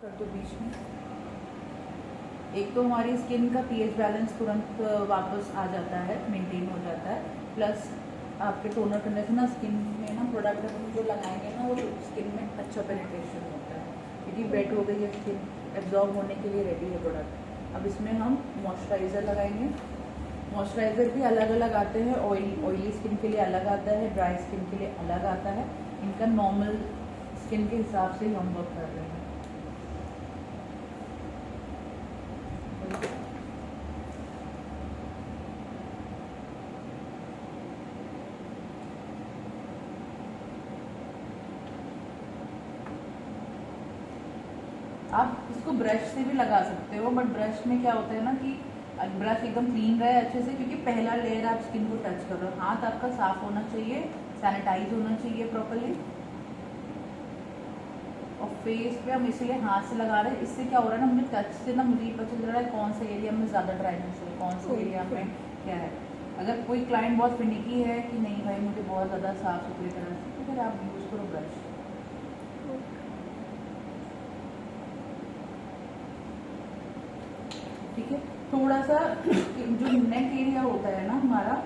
कर दो बीच में। एक तो हमारी स्किन का पीएच बैलेंस तुरंत वापस आ जाता है, मेंटेन हो जाता है। प्लस आपके टोनर करने से ना स्किन में ना प्रोडक्ट हम जो लगाएंगे ना वो स्किन में अच्छा पेनिट्रेशन होता है, क्योंकि वेट हो गई है स्किन, एब्जॉर्ब होने के लिए रेडी है प्रोडक्ट। अब इसमें हम मॉइस्चराइज़र लगाएंगे। मॉइस्चराइज़र भी अलग अलग आते हैं, ऑयली स्किन के लिए अलग आता है, ड्राई स्किन के लिए अलग आता है। इनका नॉर्मल स्किन के हिसाब से ही हम वर्क कर रहे हैं। आप इसको ब्रश से भी लगा सकते हो, बट ब्रश में क्या होता है ना कि ब्रश एकदम क्लीन रहे अच्छे से, क्योंकि पहला लेयर आप स्किन को टच कर रहे हो। हाथ आपका साफ होना चाहिए, सैनिटाइज होना चाहिए प्रॉपर्ली। और फेस पे हम इसलिए हाथ से लगा रहे हैं, इससे क्या हो रहा है ना, मुझे टच से ना मुझे पता चल रहा है कौन से एरिया में ज़्यादा ड्राइनेस है, कौन से एरिया में क्या है। अगर कोई क्लाइंट बहुत फिनिकी है कि नहीं भाई मुझे बहुत ज़्यादा साफ सुथरी तरह से, तो फिर आप यूज़ करो ब्रश। ठीक है, थोड़ा सा जो नेक एरिया होता है ना हमारा,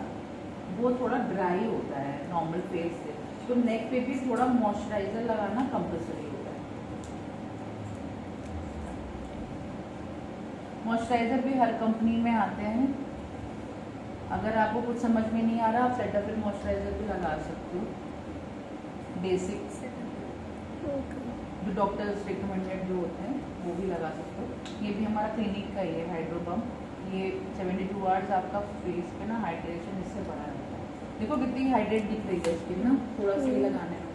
वो थोड़ा ड्राई होता है नॉर्मल फेस से, तो नेक पे भी थोड़ा मॉइस्चराइजर लगाना कंपल्सरी होता है। मॉइस्चराइजर भी हर कंपनी में आते हैं। अगर आपको कुछ समझ में नहीं आ रहा, आप सेटाफिल मॉइस्चराइजर भी लगा सकते हो, बेसिक जो डॉक्टर्स रिकमेंडेड जो होते हैं वो भी लगा सकते हो। ये भी हमारा क्लिनिक का ही है, हाइड्रोबम। ये 72 आवर्स आपका फेस पे ना हाइड्रेशन इससे बना रहता है। देखो कितनी हाइड्रेट दिख रही है स्किन ना, थोड़ा सा ही लगाने में।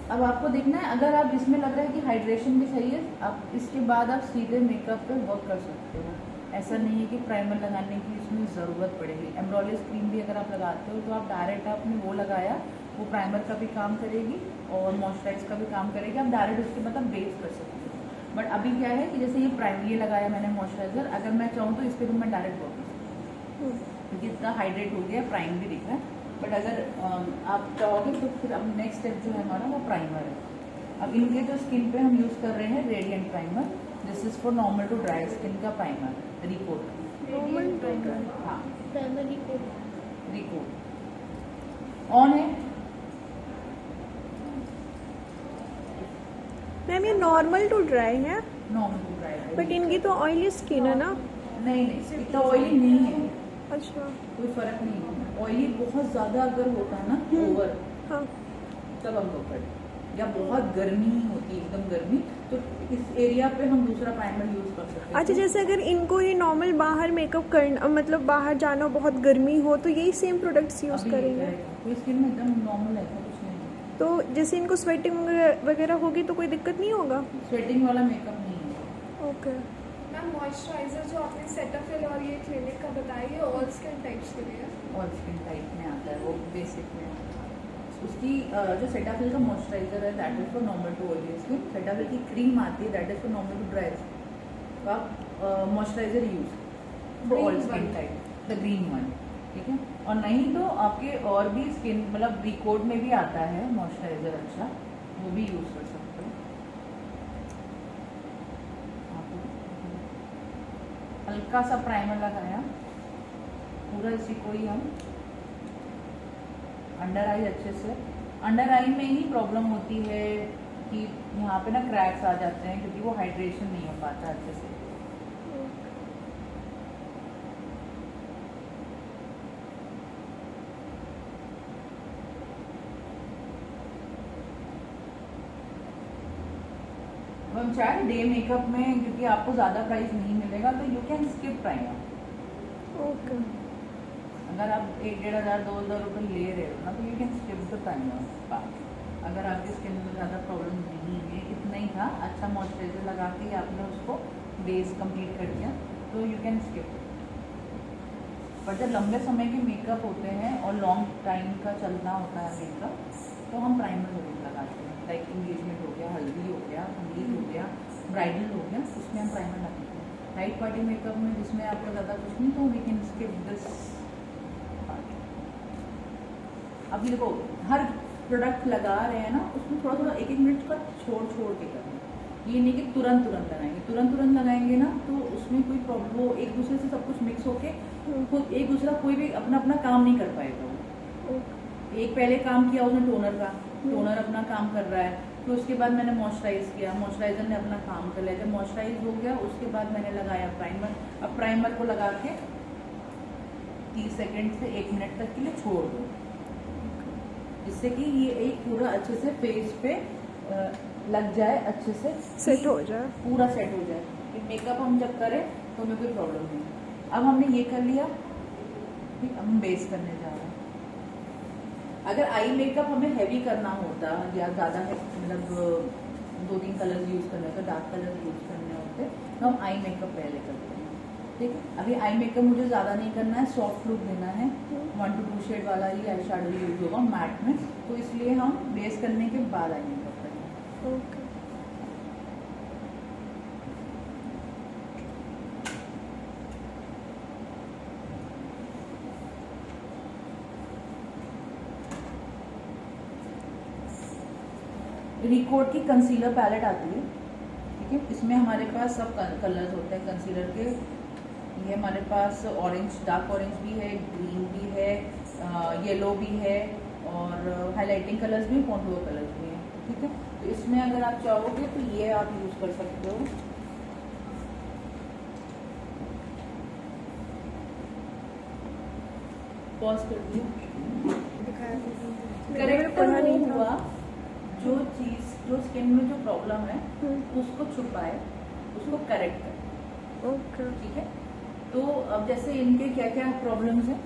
अब आपको देखना है, अगर आप इसमें लग रहा है कि हाइड्रेशन भी सही है, आप इसके बाद आप सीधे मेकअप पे वर्क कर सकते हो। ऐसा नहीं है कि प्राइमर लगाने की इसमें ज़रूरत पड़ेगी। एम्ब्रोलिस क्रीम भी अगर आप लगाते हो तो आप डायरेक्ट आपने वो लगाया, वो प्राइमर का भी काम करेगी और मॉइस्चराइज का भी काम करेगी। आप डायरेक्ट उसके बाद आप बेस कर सकते हो। बट अभी क्या है कि जैसे ये प्राइमर ये लगाया मैंने मॉइस्चराइजर, अगर मैं चाहूँ तो इस पर भी मैं डायरेक्ट वर्क कर सकती हूँ, क्योंकि इतना हाइड्रेट हो गया, प्राइम भी दिख रहा है। बट अगर आप चाहोगे तो फिर अब नेक्स्ट स्टेप जो है हमारा वो प्राइमर है। अब इनके जो स्किन पे हम यूज़ कर रहे हैं radiant primer, this is for normal to dry skin का प्राइमर, रिकोट। हाँ, रिकोट ऑन है मैम। ये नॉर्मल टू ड्राई है, नॉर्मल टू ड्राई है, बट इनकी तो ऑयली स्किन है ना। नहीं इतना ऑयली नहीं है, अच्छा, कोई फर्क नहीं है। ऑयली बहुत ज़्यादा अगर होता है ना ओवर, हाँ तब हम लोग करते, या बहुत गर्मी होती है एकदम गर्मी, तो इस एरिया पे हम दूसरा प्राइमर यूज़ कर सकते हैं। अच्छा, जैसे अगर इनको ये नॉर्मल बाहर मेकअप करना, मतलब बाहर जाना बहुत गर्मी हो, तो यही सेम प्रोडक्ट्स यूज़ करेंगे? कोई स्किन में एकदम नॉर्मल है, कुछ नहीं है। तो जैसे इनको स्वेटिंग वगैरह होगी तो कोई दिक्कत नहीं होगा? स्वेटिंग वाला मेकअप नहीं है। ओके मैम, मॉइस्चराइजर जो आपने सेटाफिल और ये क्लिनिक का बताया, ये ऑल स्किन टाइप्स के लिए है? और स्किन टाइप में आता है, वो बेसिक में आता है। उसकी जो सेटाफिल का मॉइस्चराइजर है that is for normal to oily skin. Cetaphil की क्रीम आती है that is for normal to dry skin. तो आप moisturiser use for all skin type, the green one, ठीक है। और नहीं तो आपके और भी स्किन, मतलब रिकोट में भी आता है मॉइस्चराइजर, अच्छा वो भी यूज कर सकते हो। हल्का सा प्राइमर लगाया, पूरा इसी को ही हम अंडर आई अच्छे से। अंडर आई में ही प्रॉब्लम होती है कि यहाँ पे ना क्रैक्स आ जाते हैं, क्योंकि वो हाइड्रेशन नहीं हो पाता अच्छे से। हम चाहे डे मेकअप में, क्योंकि आपको ज़्यादा प्राइस नहीं मिलेगा, तो you can skip primer. Okay. अगर आप 1-1.5 2,000 रुपये ले रहे हो ना, तो you can skip the primer. अगर आपकी स्किन में ज़्यादा प्रॉब्लम नहीं है, इतना ही था, अच्छा मॉइस्चराइजर लगा के आपने उसको बेस कंप्लीट कर दिया, तो यू कैन स्किप। पर जब लंबे समय के मेकअप होते हैं और लॉन्ग टाइम का चलना होता है मेकअप, तो हम प्राइमर जरूर लगाते हैं। लाइक इंगेजमेंट हो गया, हल्दी हो गया, संगीत हो गया, ब्राइडल हो गया, उसमें हम प्राइमर लगाते हैं। नाइट पार्टी मेकअप में जिसमें आपको ज़्यादा कुछ नहीं, तो वी कैन स्किप दिस। अभी देखो हर प्रोडक्ट लगा रहे हैं ना, उसमें थोड़ा थोड़ा 1-1 मिनट का छोड़ छोड़ के करना। ये नहीं कि तुरंत तुरंत लगाएंगे, तुरंत तुरंत लगाएंगे ना तो उसमें कोई प्रॉब्लम, वो एक दूसरे से सब कुछ मिक्स होके खुद एक दूसरा कोई भी अपना अपना काम नहीं कर पाएगा। वो एक पहले काम किया उसने टोनर का, टोनर अपना काम कर रहा है, फिर उसके बाद मैंने मॉइस्चराइज किया, मॉइस्चराइजर ने अपना काम कर लिया, जब मॉइस्चराइज हो गया उसके बाद मैंने लगाया प्राइमर। अब प्राइमर को लगा के 30 सेकेंड से 1 मिनट तक के लिए छोड़ दो, जिससे कि ये एक पूरा अच्छे से फेस पे लग जाए, अच्छे से सेट हो जाए, पूरा सेट हो जाए। फिर मेकअप हम जब करें तो हमें कोई प्रॉब्लम नहीं। अब हमने ये कर लिया, फिर हम बेस करने जा रहे हैं। अगर आई मेकअप हमें हैवी करना होता या ज़्यादा है, मतलब 2-3 कलर यूज़ करने होते, डार्क कलर यूज़ करने होते, तो हम आई मेकअप पहले करते हैं। ठीक है, अभी आई मेकअप मुझे ज़्यादा नहीं करना है, सॉफ्ट लुक देना है, 1 to 2 शेड वाला ही आई शेडो यूज होगा मैट में, तो इसलिए हम बेस करने के बाद आई मेकअप करेंगे। ओके। रिकॉर्ड की कंसीलर पैलेट आती है, ठीक है, इसमें हमारे पास सब कलर्स होते हैं कंसीलर के। ये हमारे पास ऑरेंज, डार्क ऑरेंज भी है, ग्रीन भी है, येलो भी है, और हाइलाइटिंग कलर्स भी, कॉन्टूर कलर्स भी हैं। ठीक है, तो इसमें अगर आप चाहोगे तो ये आप यूज़ कर सकते हो। पॉज कर दिया, करेक्ट पढ़ा नहीं था। हुआ। जो चीज़, जो स्किन में जो प्रॉब्लम है उसको छुपाए, उसको करेक्ट करे। ओके। ठीक है, तो अब जैसे इनके क्या क्या प्रॉब्लम्स हैं,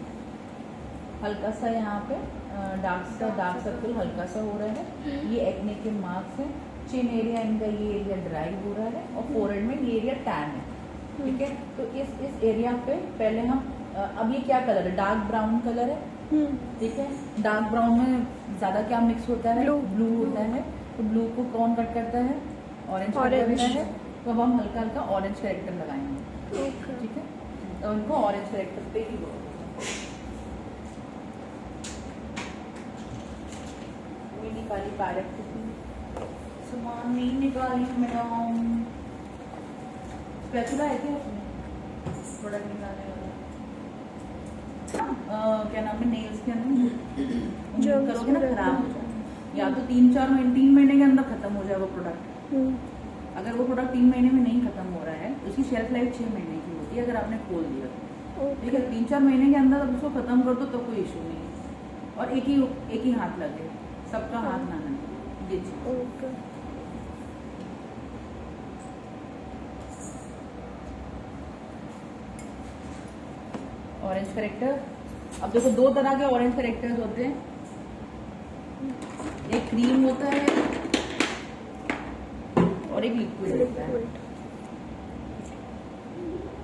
हल्का सा यहाँ पे डार्क सर्कल हल्का सा हो रहा है, ये एक्ने के मार्क्स हैं, चिन एरिया इनका ये एरिया ड्राई हो रहा है, और फोरहेड में ये एरिया टैन है। ठीक है, तो इस एरिया पे पहले हम अब ये क्या कलर है, डार्क ब्राउन कलर है। ठीक है, डार्क ब्राउन में ज्यादा क्या मिक्स होता है, ब्लू होता है, तो ब्लू को कौन कट करता है, ऑरेंज कट करता है, तो अब हम हल्का हल्का ऑरेंज कैरेक्टर लगाएंगे। ठीक है, तो उनको ऑरेंज कैरेक्टर पे ही बोलते हैं। वही निकाली पैरेट सामान नहीं निकाली मैडम, स्पैचुला है क्या उसमें प्रोडक्ट निकालने वाला, क्या नाम है, नेल्स के अंदर जो करोगे ना खराब हो जाए, या तो 3 महीने के अंदर खत्म हो जाए वो प्रोडक्ट। अगर वो प्रोडक्ट 3 महीने में नहीं खत्म हो रहा है, उसकी शेल्फ लाइफ 6 महीने की होती है अगर आपने खोल दिया तो। ठीक है, 3-4 महीने के अंदर अब उसको खत्म कर दो तो कोई इशू नहीं है, और एक ही हाथ लगे, सबका हाथ ना लगे, ये चीज। ऑरेंज करेक्टर, अब देखो 2 तरह के ऑरेंज करेक्टर्स होते हैं, एक क्रीम होता है और एक लिक्विड होता है,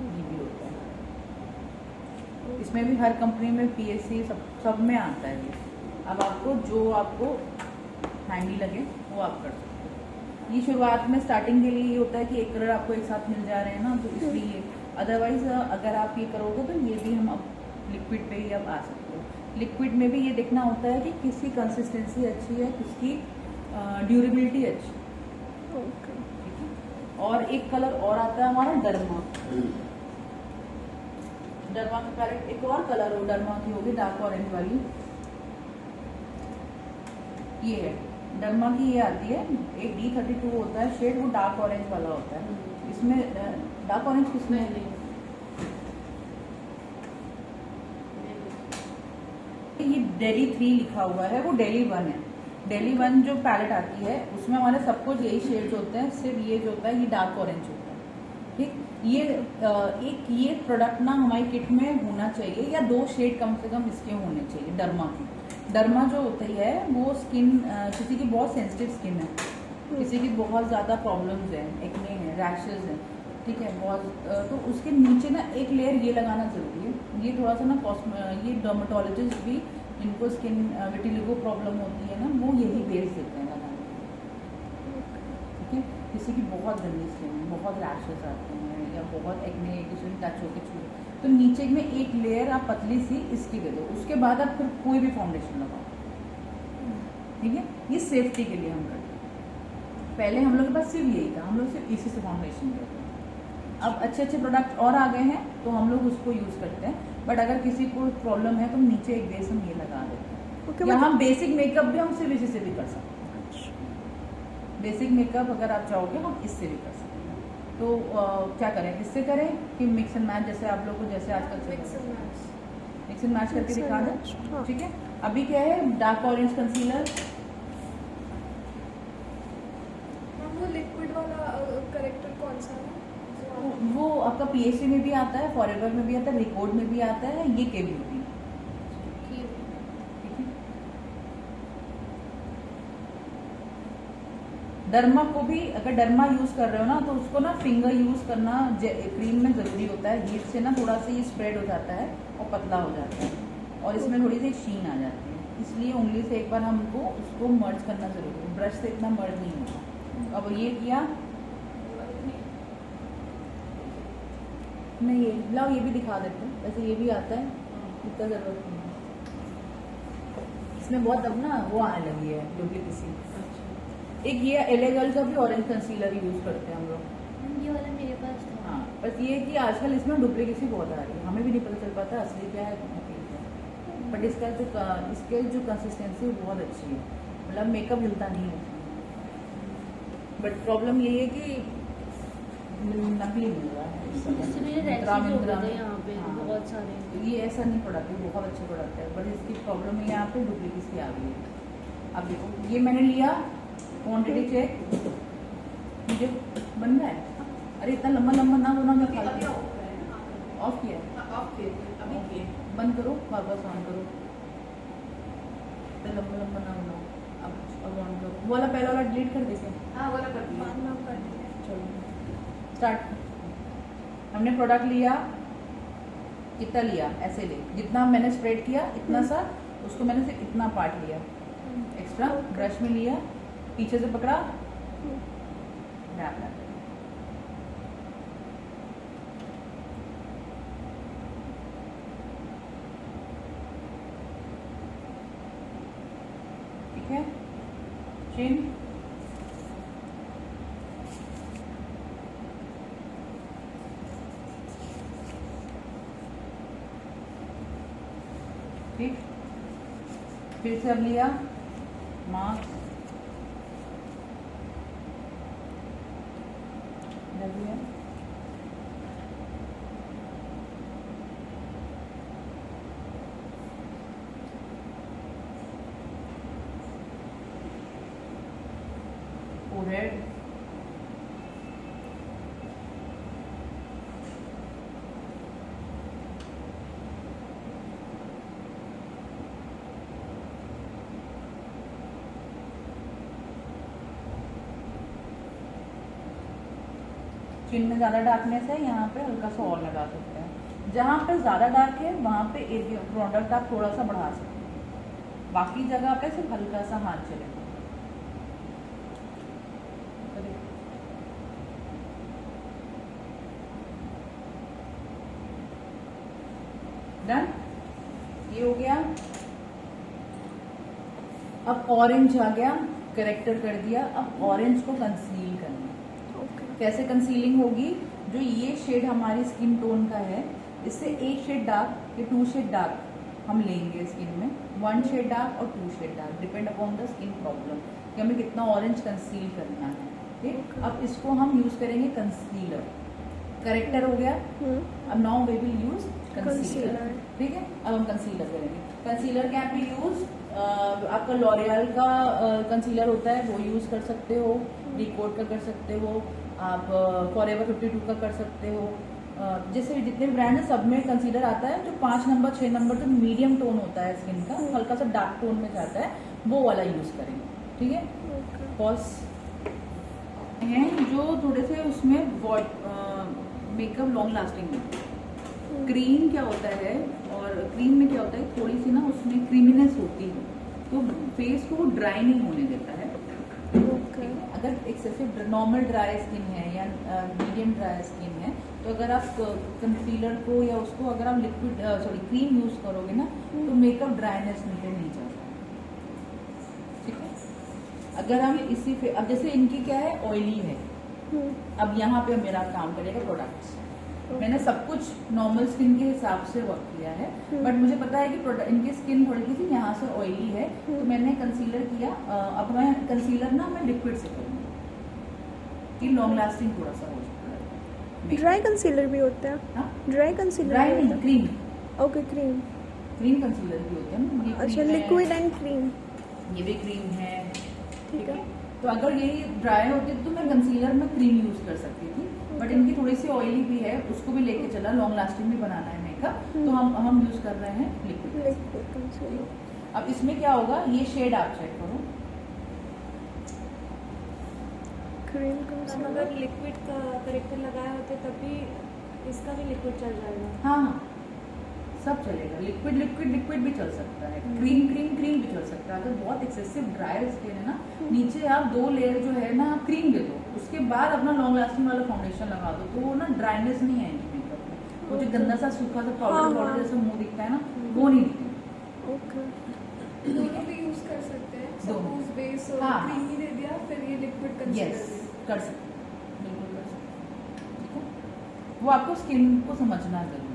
ये भी होता है। इसमें भी हर कंपनी में PSC सब में आता है ये। अब आपको जो आपको हैंडी लगे वो आप कर सकते हो। ये शुरुआत में स्टार्टिंग के लिए ये होता है कि एक कलर आपको एक साथ मिल जा रहे हैं ना, तो इसलिए। अदरवाइज अगर आप ये करोगे तो ये भी हम अब लिक्विड पे ही अब आ सकते हो। लिक्विड में भी ये देखना होता है कि किसकी कंसिस्टेंसी अच्छी है, किसकी ड्यूरेबिलिटी अच्छी है। ठीक है, और एक कलर और आता है हमारा डर्मा। डर्मा का पैलेट एक और कलर हो, डर्मा की होगी डार्क ऑरेंज वाली, ये है डर्मा की, ये आती है, एक D32 होता है शेड, वो डार्क ऑरेंज वाला होता है। इसमें डार्क ऑरेंज किसमें है, ये डेली 3 लिखा हुआ है, वो डेली 1 है। डेली 1 जो पैलेट आती है उसमें हमारे सब कुछ यही शेड्स होते हैं, सिर्फ ये जो होता है ये डार्क ऑरेंज होता है। ठीक, ये प्रोडक्ट ना हमारी किट में होना चाहिए, या 2 शेड कम से कम इसके होने चाहिए डर्मा की। डर्मा जो होती है वो स्किन, किसी की बहुत सेंसिटिव स्किन है, किसी की बहुत ज़्यादा प्रॉब्लम्स हैं, एक्ने है, रैशेज हैं, ठीक है, बहुत, तो उसके नीचे ना एक लेयर ये लगाना जरूरी है। ये थोड़ा सा ना ये डर्मेटोलॉजिस्ट भी, जिनको स्किन विटिलिगो प्रॉब्लम होती है ना, वो यही बेस देते हैं लगाने। ठीक है, किसी की बहुत गंदी स्किन है, बहुत रैशेज आते हैं, या बहुत एक्ने किसी में टच होकर छू, तो नीचे में एक लेयर आप पतली सी इसकी दे दो, उसके बाद आप फिर कोई भी फाउंडेशन लगाओ। ठीक है, ये सेफ्टी के लिए हम करते हैं। पहले हम लोग के पास सिर्फ यही था, हम लोग सिर्फ इसी से फाउंडेशन करते हैं। अब अच्छे अच्छे प्रोडक्ट और आ गए हैं तो हम लोग उसको यूज़ करते हैं। बट अगर किसी को प्रॉब्लम है तो नीचे एक बेस हम ये लगा देते हैं। Okay, या हम बेसिक मेकअप भी हम सिर्फ इसी से भी कर सकते हैं। बेसिक मेकअप अगर आप चाहोगे हम इससे भी कर सकते हैं। तो क्या करें, इससे करें कि मिक्स एंड मैच, जैसे आप लोग को जैसे आजकल mix and match. Mix and match करके Mix and दिखा match, दें। हाँ। ठीक है, अभी क्या है, डार्क ऑरेंज कंसीलर। मैम वो लिक्विड वाला करेक्टर कौन सा है जो आप- वो आपका पीएचडी में भी आता है, फॉरएवर में भी आता है, रिकॉर्ड में भी आता है, ये के ब्यूटी। ठीक है, डर्मा को भी अगर डर्मा यूज कर रहे हो ना तो उसको ना फिंगर यूज करना क्रीम में जरूरी होता है। हीट से ना थोड़ा सा ये स्प्रेड हो जाता है और पतला हो जाता है और इसमें थोड़ी सी शीन आ जाती है, इसलिए उंगली से एक बार हमको उसको मर्ज करना जरूरी है। ब्रश से इतना मर्ज नहीं होता। अब ये किया नहीं, ये लाओ, ये भी दिखा देते हैं। वैसे ये भी आता है, इतना जरूरत नहीं है इसमें। बहुत अब ना वो आने लगी है डुप्लीकेसी। एक ये एलेगल का भी ऑरेंज कंसीलर यूज करते हैं हम लोग। ये वाला मेरे पास था। हाँ, बस ये है कि आजकल इसमें डुप्लीकेसी बहुत आ रही है, हमें भी नहीं पता चल पाता असली क्या है नकली क्या है। बट इसके जो कंसिस्टेंसी है बहुत अच्छी है, मतलब मेकअप हिलता नहीं है। बट प्रॉब्लम यही है कि नकली मिल रहा है इस समय। इससे मेरे मिंत्रा रैशेज हो मिंत्रा गए थे में। यहाँ पे हाँ। बहुत सारे। ये ऐसा नहीं प्रोडक्ट है, बहुत अच्छा प्रोडक्ट है, बट इसकी प्रॉब्लम है यहाँ पे डुप्लीकेसी आ गई है। अब देखो, ये मैंने लिया, क्वांटिटी चेक, मुझे बन रहा है। अरे इतना लंबा लंबा ना होना, मैं फालतू ऑफ किया है। बंद करो, वापस ऑन करो। इतना लंबा लंबा ना होना। अब ऑन करो, वो वाला पहला वाला डिलीट कर देते हैं। बाद में हम कर देंगे। चलो स्टार्ट। हमने प्रोडक्ट लिया, कितना लिया, ऐसे ले, जितना मैंने स्प्रेड किया इतना सा, उसको मैंने सिर्फ इतना पार्ट लिया एक्स्ट्रा, ब्रश में लिया, पीछे से पकड़ा, डैप लगा। ठीक है, चिन, ठीक, फिर से अब लिया मास्क, लग गया, फोरहेड, चिन में ज़्यादा डार्कनेस है, यहाँ पे हल्का सा और लगा सकते हैं। जहाँ पे ज़्यादा डार्क है वहाँ पे एक प्रोडक्ट आप थोड़ा सा बढ़ा सकते हैं, बाकी जगह पे सिर्फ हल्का सा हाथ चलेगा। डन, ये हो गया। अब ऑरेंज आ गया, करेक्टर कर दिया। अब ऑरेंज को कंसील करना। कैसे कंसीलिंग होगी, जो ये शेड हमारी स्किन टोन का है, इससे एक शेड डार्क या 2 शेड डार्क हम लेंगे स्किन में, 1 शेड डार्क और 2 shade dark, depend upon the skin problem कि हमें कितना ऑरेंज कंसील करना है। ठीक, अब इसको हम यूज करेंगे कंसीलर। करेक्टर हो गया, अब now we will use concealer. ठीक है, अब हम कंसीलर करेंगे। कंसीलर कैन बी यूज, आपका लॉरियल का कंसीलर होता है वो यूज कर सकते हो, रिकॉर्ड का कर सकते हो आप, फॉरएवर 52 का कर सकते हो। जैसे जितने ब्रांड है सब में कंसीलर आता है, जो 5 नंबर 6 नंबर जो मीडियम टोन होता है स्किन का, हल्का सा डार्क टोन में जाता है, वो वाला यूज करेंगे। ठीक है, पॉज हैं जो थोड़े से उसमें मेकअप लॉन्ग लास्टिंग है। क्रीम क्या होता है, और क्रीम में क्या होता है, थोड़ी सी ना उसमें क्रीमीनेस होती है, तो फेस को ड्राई नहीं होने देता है। अगर एक्सेसिव नॉर्मल ड्राई स्किन है या मीडियम ड्राई स्किन है, तो अगर आप कंसीलर को या उसको अगर आप लिक्विड क्रीम यूज करोगे ना, तो मेकअप ड्राइनेस नहीं जाता। ठीक है, अगर हम इसी पे अब जैसे इनकी क्या है, ऑयली है, हम्म, अब यहाँ पे मेरा काम करेगा प्रोडक्ट्स। मैंने सब कुछ नॉर्मल स्किन के हिसाब से वर्क किया है, बट मुझे पता है कि प्रोडक्ट इनकी स्किन थोड़ी सी यहाँ से ऑयली है, तो मैंने कंसीलर किया। अब मैं कंसीलर ना मैं लिक्विड से करूँगी कि लॉन्ग लास्टिंग थोड़ा सा हो जाए। ड्राई कंसीलर भी होता है? हाँ, ड्राई कंसीलर ड्राई भी नहीं, होता क्रीम है? Okay, cream. क्रीम कंसीलर भी होते हैं ना, ये अच्छा, cream है, लिक्विड एंड क्रीम। ये भी क्रीम है। ठीक है। तो अगर यही ड्राई होती तो मैं कंसीलर में क्रीम यूज कर सकती थी, बट इनकी थोड़ी सी ऑयली भी है, उसको भी लेके चला, लॉन्ग लास्टिंग भी बनाना है मेकअप, तो हम यूज कर रहे हैं लिक्विड। Liquid concealer. अब इसमें क्या होगा, ये शेड आप चेक करो। क्रीम हम कंसीलर। अगर लिक्विड का करेक्टर लगाए होते तब भी इसका भी लिक्विड चल जाएगा। हाँ हाँ, सब चलेगा, लिक्विड लिक्विड लिक्विड भी चल सकता है, क्रीम क्रीम क्रीम भी चल सकता है। अगर बहुत एक्सेसिव ड्राई स्किन है ना, नीचे आप 2 लेयर जो है ना आप क्रीम दे दो, उसके बाद अपना लॉन्ग लास्टिंग वाला फाउंडेशन लगा दो, तो वो ना ड्राइनेस नहीं आएगी मेकअप में। वो जो गंदा सा सूखा सा हाँ, पाउडर हाँ। पाउडर जैसा मुंह दिखता है ना, वो नहीं दिखेगा। ओके। दोनों भी यूज कर सकते हैं। दोनों। सपोज बेस हाँ। क्रीम ही दे दिया, फिर ये लिक्विड कंसीलर यस, दे कर सकते हैं, बिल्कुल कर सकते हैं। ठीक है, वो आपको स्किन को समझना जरूरी है।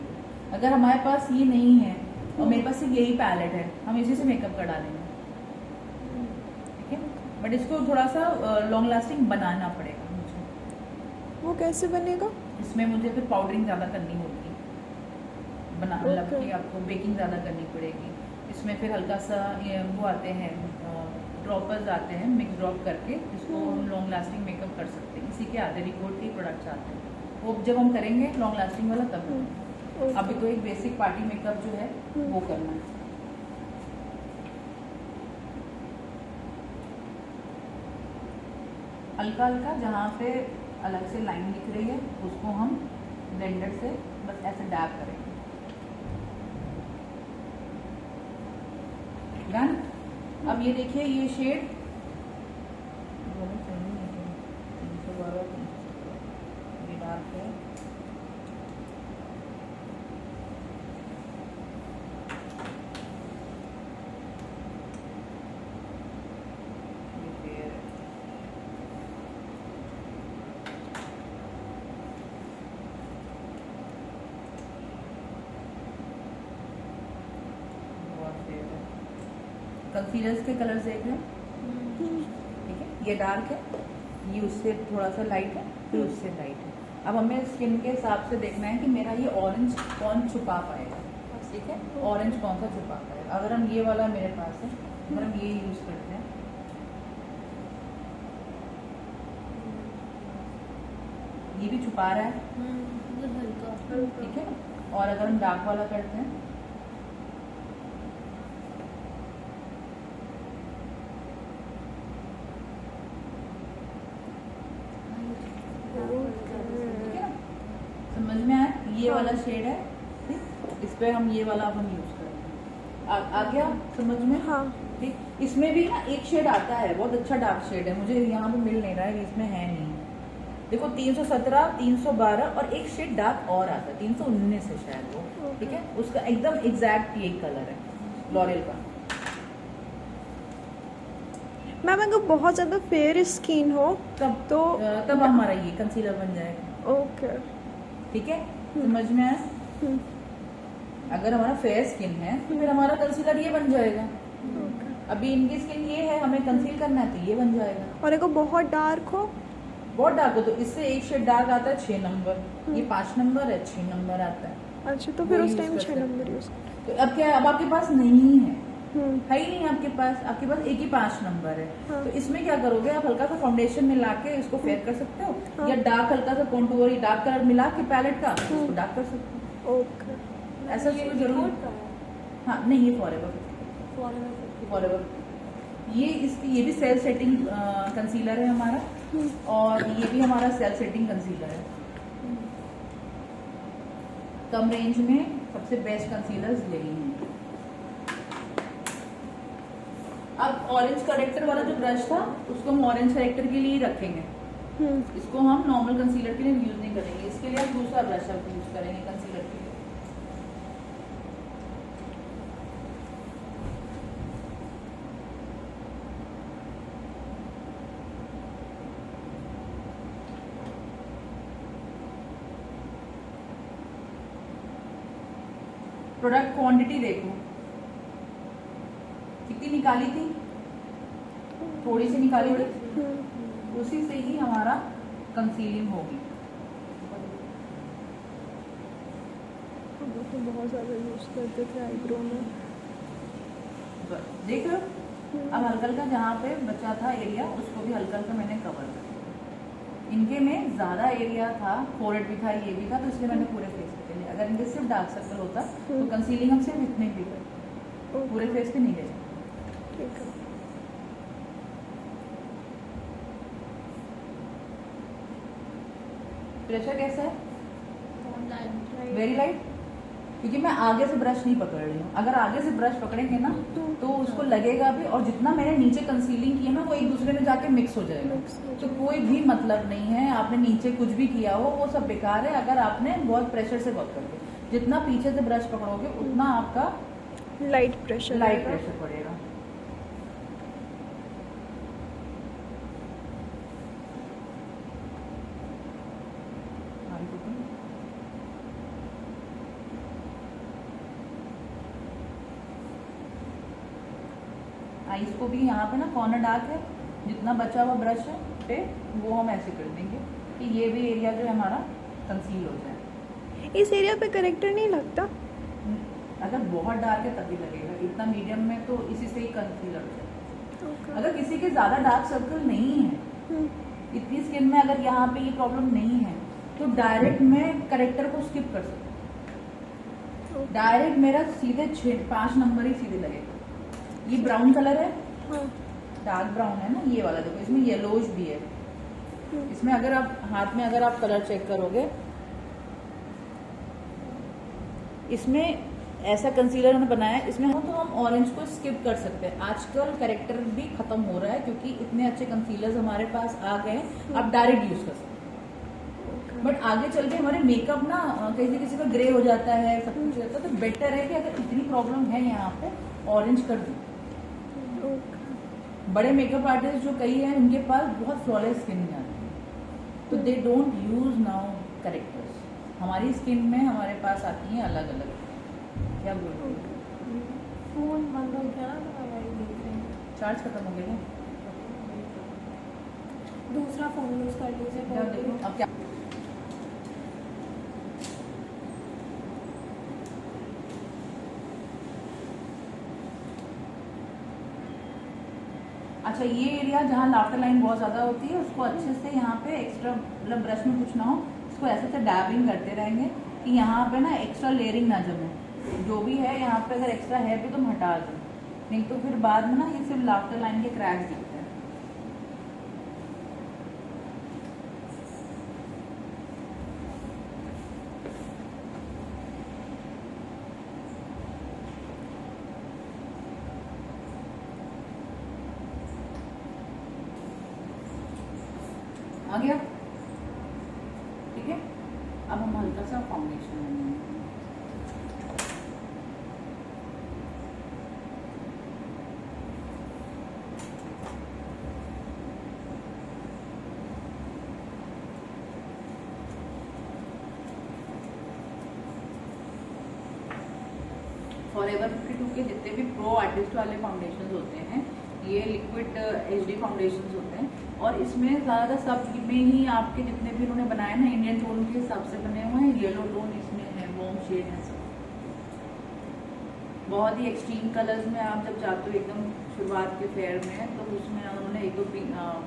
अगर हमारे पास ये नहीं है और मेरे पास सिर्फ यही पैलेट है, हम इसी से मेकअप कर डालेंगे, ठीक है, बट इसको थोड़ा सा लॉन्ग लास्टिंग बनाना पड़ेगा मुझे। वो कैसे बनेगा? इसमें मुझे फिर पाउडरिंग ज़्यादा करनी होगी, बना मतलब Okay. कि आपको बेकिंग ज़्यादा करनी पड़ेगी। इसमें फिर हल्का सा ये वो आते हैं, ड्रॉपर्स आते हैं, मिक्स ड्रॉप करके इसको हम लॉन्ग लास्टिंग मेकअप कर सकते हैं। इसी के आते रिकॉर्ड के प्रोडक्ट्स आते हैं, वो जब हम करेंगे लॉन्ग लास्टिंग वाला तब करेंगे। ओके। अभी तो एक बेसिक पार्टी मेकअप जो है वो करना है। हल्का हल्का जहाँ पे अलग से लाइन दिख रही है उसको हम ब्लेंडर से बस ऐसे डैब करेंगे। डन। अब ये देखिए ये शेड ये डार्क है, ये fair है। बहुत fair है। कंसीलर्स के कलर्स देख रहे हैं, ठीक है, ये डार्क है, ये उससे थोड़ा सा लाइट है, फिर उससे लाइट है। अब हमें स्किन के हिसाब से देखना है कि मेरा ये ऑरेंज कौन छुपा पाएगा, ठीक है, ऑरेंज कौन सा छुपा पाएगा। अगर हम ये वाला मेरे पास है, अगर हम ये यूज करते हैं, ये भी छुपा रहा है, ठीक है, और अगर हम डार्क वाला करते हैं, ठीक है ना, समझ में आया, ये वाला शेड है, ठीक, इस पे हम ये वाला अब हम यूज करेंगे। आ गया समझ में? हाँ। ठीक, इसमें भी ना एक शेड आता है, बहुत अच्छा डार्क शेड है, मुझे यहाँ पे मिल नहीं रहा है, इसमें है नहीं। देखो 317, 312 और एक शेड डार्क और आता है 319 है शायद वो, ठीक है, उसका एकदम एग्जैक्ट यही कलर है लॉरियल का। मैम अगर बहुत ज़्यादा फेयर स्किन हो तब तब हमारा ये कंसीलर बन जाएगा, ओके। ठीक है, समझ में आया? हम्म, अगर हमारा फेयर स्किन है तो फिर हमारा कंसीलर ये बन जाएगा। ओके। अभी इनकी स्किन ये है, हमें कंसील करना है तो ये बन जाएगा। और अगर बहुत डार्क हो? बहुत डार्क हो तो इससे एक शेड डार्क आता है 6 नंबर, ये 5 नंबर है, 6 नंबर आता है। अच्छा, तो फिर वो उस use टाइम कर 6 सकते नंबर हैं। यूज। तो अब क्या है, अब आपके पास नहीं है, हम्म, ही नहीं आपके पास एक ही 5 नंबर है। हाँ। तो इसमें क्या करोगे, आप हल्का सा फाउंडेशन मिला के इसको फेयर कर सकते हो, हाँ। या डार्क हल्का सा कॉन्टूर डार्क कलर मिला के पैलेट का इसको डार्क कर सकते हो। ओके। ऐसा ये कोई जरूरी रिकॉर्ड का है हाँ नहीं, ये फॉरएवर फॉरएवर। ये इसकी ये भी सेल सेटिंग कंसीलर है हमारा, और ये भी हमारा सेल सेटिंग कंसीलर है। कम रेंज में सबसे बेस्ट कंसीलर्स यही हैं। अब ऑरेंज करेक्टर वाला जो ब्रश था उसको हम ऑरेंज करेक्टर के लिए ही रखेंगे, इसको हम नॉर्मल कंसीलर के लिए यूज नहीं करेंगे। इसके लिए हम दूसरा ब्रश यूज करेंगे कंसीलर के लिए। प्रोडक्ट क्वांटिटी देखो कितनी निकाली थी, थोड़ी सी निकाली थी, उसी से ही हमारा कंसीलिंग होगी। वो तो बहुत ज़्यादा यूज़ करते थे आईब्रो में। देख लो अब हल्का हल्का जहाँ पे बचा था एरिया उसको भी हल्का हल्का मैंने कवर कर दिया। इनके में ज़्यादा एरिया था, फोरहेड भी था, ये भी था, तो इसलिए मैंने पूरे फेस पे लिया। अगर इनके सिर्फ डार्क सर्कल होता तो कंसीलिंग हम सिर्फ इतने भी करते, पूरे फेस पे नहीं ले जाते। ठीक है। प्रेशर कैसा है? वेरी लाइट, क्योंकि मैं आगे से ब्रश नहीं पकड़ रही हूँ। अगर आगे से ब्रश पकड़ेंगे ना तो उसको लगेगा भी, और जितना मैंने नीचे कंसीलिंग किया ना वो एक दूसरे में जाके मिक्स हो जाएगा। तो कोई भी मतलब नहीं है आपने नीचे कुछ भी किया हो, वो सब बेकार है अगर आपने बहुत प्रेशर से वर्क करके। जितना पीछे से ब्रश पकड़ोगे उतना आपका लाइट प्रेशर पड़ेगा। आईज को भी यहाँ पे ना कॉर्नर डार्क है, जितना बचा हुआ ब्रश है पे वो हम ऐसे कर देंगे कि ये भी एरिया जो है हमारा कंसील हो जाए। इस एरिया पे करेक्टर नहीं लगता? अगर बहुत डार्क है तभी लगेगा, इतना मीडियम में तो इसी से ही कंसीलर हो जाए। अगर किसी के ज़्यादा डार्क सर्कल नहीं है, इतनी स्किन में अगर यहाँ पे ये प्रॉब्लम नहीं है, तो डायरेक्ट मैं करेक्टर को स्किप कर सकती हूँ। डायरेक्ट मेरा सीधे 5 नंबर ही सीधे लगेगा। ये ब्राउन कलर है, डार्क ब्राउन है ना ये वाला, देखो इसमें येलोज भी है। इसमें अगर आप हाथ में अगर आप कलर चेक करोगे, इसमें ऐसा कंसीलर हमने बनाया है, इसमें तो हम ऑरेंज को स्किप कर सकते हैं। आजकल करेक्टर भी खत्म हो रहा है क्योंकि इतने अच्छे कंसीलर्स हमारे पास आ गए, आप डायरेक्ट यूज कर सकते हैं। बट आगे चल के हमारे मेकअप ना किसी किसी का ग्रे हो जाता है, सब कुछ रहता है, तो बेटर है कि अगर इतनी प्रॉब्लम है यहाँ पे ऑरेंज कर दो। बड़े मेकअप आर्टिस्ट जो कई हैं उनके पास बहुत फ्लॉलेस स्किन आती है, तो they don't use now characters. हमारी स्किन में हमारे पास आती हैं अलग अलग। क्या बोल रहे हो? फोन बंद हो गया ना, तो वही देख रहे हैं। चार्ज खत्म हो गया? दूसरा फोन यूज कर लीजिए। क्या देखो अब क्या। अच्छा, ये एरिया जहाँ लाफ्टर लाइन बहुत ज़्यादा होती है उसको अच्छे से यहाँ पे एक्स्ट्रा, मतलब ब्रश में कुछ ना हो, इसको ऐसे से डैबिंग करते रहेंगे कि यहाँ पे ना एक्स्ट्रा लेयरिंग ना जमे। जो भी है यहाँ पे अगर एक्स्ट्रा है भी तो हम हटा दें, नहीं तो फिर बाद में ना ये सिर्फ लाफ्टर लाइन के क्रैक्स दिखते हैं। आ गया? ठीक है, अब हम हल्का सा फाउंडेशन लगाएंगे। फॉरएवर 52 के जितने भी प्रो आर्टिस्ट वाले फाउंडेशन होते हैं, ये लिक्विड HD फाउंडेशन होते हैं, और इसमें ज़्यादा सब में ही आपके जितने भी उन्होंने बनाए ना इंडियन टोन के हिसाब से बने हुए हैं। येलो टोन इसमें है, वार्म शेड है, सब बहुत ही एक्सट्रीम कलर्स में। आप जब जाते हो एकदम शुरुआत के फेयर में, तो उसमें उन्होंने एक दो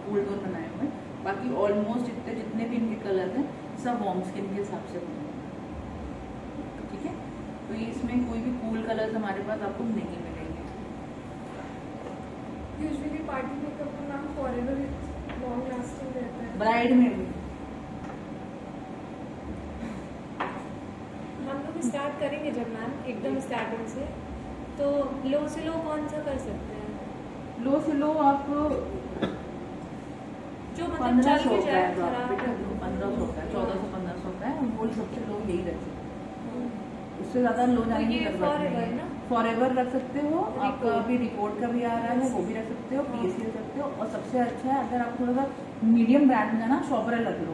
कूल टोन बनाए हुए हैं। बाकी ऑलमोस्ट जितने भी इनके कलर्स हैं सब वार्म स्किन के हिसाब से बने हुए हैं। ठीक है, तो ये इसमें कोई भी कूल कलर्स हमारे पास आपको नहीं मिलेंगे। यूजुअली पार्टी मेकअप का नाम फॉरएवर लॉन्ग लास्टिंग रहता है। ब्राइड में भी हम लोग स्टार्ट करेंगे जब मैम एकदम स्टार्टिंग से, तो लो से लो कौन सा कर सकते हैं? लो से लो आप जो मतलब 1500 चल के का जाए है, जो खराब आपके 1500 का है, 1400-1500 का है, वो सबसे लो यही रख सकते हैं। उससे ज़्यादा लो जाने की ये जरूरत नहीं forever है। ना? फॉरएवर रख सकते हो, आपका Record। अभी रिकॉर्ड का भी आ रहा है, वो भी रख सकते हो, हाँ। PSC रख सकते हो, और सबसे अच्छा है अगर आप थोड़ा सा मीडियम ब्रांड में ना शॉपरे रख लो,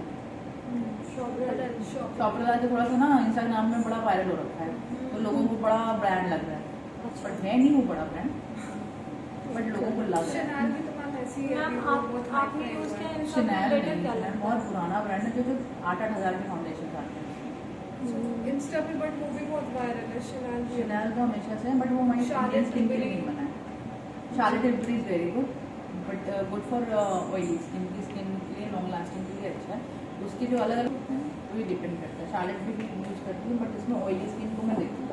शॉपरदा के थोड़ा सा ना इंस्टाग्राम में बड़ा वायरल हो रखा है, तो लोगों को बड़ा ब्रांड लग रहा है, बट है नहीं वो बड़ा ब्रांड, बट लोगों को लग रहा है। शनाल भी तो मैम ऐसी है मैम अभी, आप बहुत आपने high यूज़ है। किया है शनैल बेटर क्या नहीं, लगता बहुत है? पुराना ब्रांड है, जो 8-8 हज़ार के फाउंडेशन आते हैं। इंस्टा पे बट वो भी बहुत वायरल है शनाल भी। शनैल तो हमेशा से है, बट वो हमारी Charlotte इंडियन स्किन के लिए Tilbury। नहीं बना है। Charlotte Tilbury is very good, but good for oily skin की, स्किन के लिए लॉन्ग लास्टिंग के लिए अच्छा है। उसके जो अलग अलग होते हैं वो भी डिपेंड करता है। शार्लेट भी यूज़ करती हूँ, बट इसमें ऑयली स्किन को मैं देखती हूँ।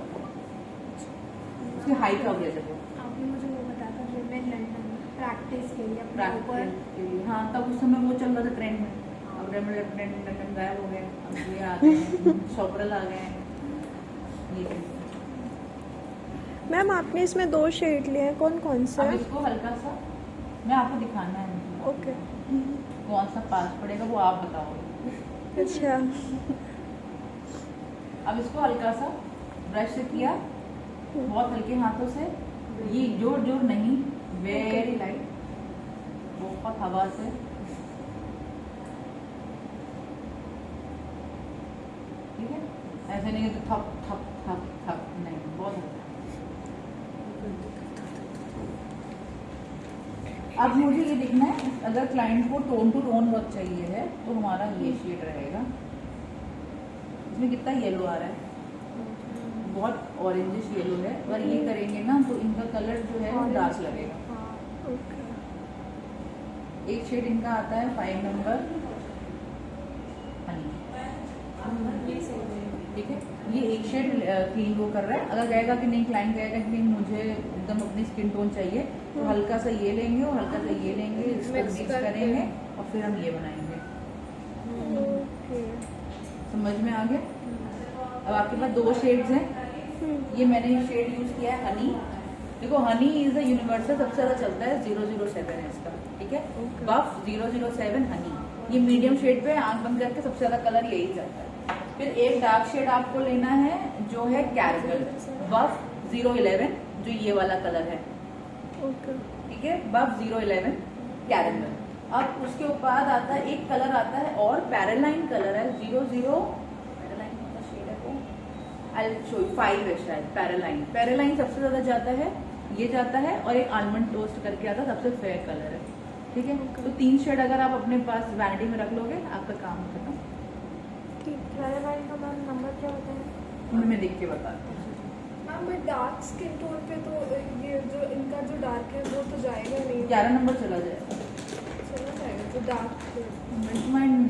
उसकी हाई कवरेज है वो आपने मुझे वो बताया था जब मैं लंदन में प्रैक्टिस के लिए अपने ऊपर प्रैक्टिस के लिए। हाँ, तब उस समय वो चल रहा था ट्रेंड में। अब रेमल ट्रेंड गायब हो गए, अब ये आ गए हैं, शॉपरल आ गए हैं, ये चीज़। मैम आपने इसमें 2 शेड लिए हैं, कौन कौन से अब हैं? इसको हल्का सा मैं आपको दिखाना है, ओके। कौन सा पास पड़ेगा वो आप बताओगे। अच्छा। अब इसको हल्का सा ब्रश से किया, बहुत हल्के हाथों से, ये जोर जोर नहीं, वेरी लाइट, बहुत हवा से। ठीक है, ऐसे नहीं है तो थप थप थप थप नहीं, बहुत हल्का। अब मुझे ये देखना है, अगर क्लाइंट को टोन टू टोन वर्क चाहिए है तो हमारा ये शेड रहेगा। इसमें कितना येलो आ रहा है, बहुत ऑरेंजिश येलो है। अगर ये करेंगे ना तो इनका कलर जो है वो डार्क लगेगा। ओके। एक शेड इनका आता है 5 नंबर हनी, ये सही है। ठीक है। ये एक शेड क्लीन वो कर रहा है। अगर कहेगा कि नहीं, क्लाइंट कहेगा कि नहीं मुझे एकदम अपनी स्किन टोन चाहिए, तो हल्का सा ये लेंगे और हल्का सा ये लेंगे, इसको Mix मिक्स करके। करेंगे और फिर हम ये बनाएंगे। ओके। समझ में आ गया? अब आपके पास 2 शेड्स हैं। ये मैंने शेड यूज किया है हनी। देखो, हनी इज अ यूनिवर्सल, सबसे ज्यादा चलता है 007 है इसका, ठीक है। बफ 007 हनी, ये मीडियम शेड पे आंख बंद करके सबसे ज्यादा कलर यही जाता है। फिर एक डार्क शेड आपको लेना है जो है कैरमल, बफ 011, जो ये वाला कलर है, ओके। ठीक है। बफ 011 कैरमल। अब उसके बाद आता है एक कलर आता है और पैरालाइन कलर है 00, पैरालाइन का शेड है वो, आई शो यू 5 है शायद। पैरालाइन, पैरालाइन सबसे ज्यादा जाता है, ये जाता है, और एक आलमंड टोस्ट करके आता है, सबसे फेयर कलर है, ठीक है। तो 3 शेड अगर आप अपने पास वैनिटी में रख लोगे, आपका काम खत्म। पैरालाइन का मैम नंबर क्या होता है? उन्हें मैं देख के बताती हूँ। Ma'am but dark skin tone पे तो ये जो इनका जो डार्क है वो तो जाएगा नहीं, 11 नंबर चला जाएगा। चला जाएगा जो डार्क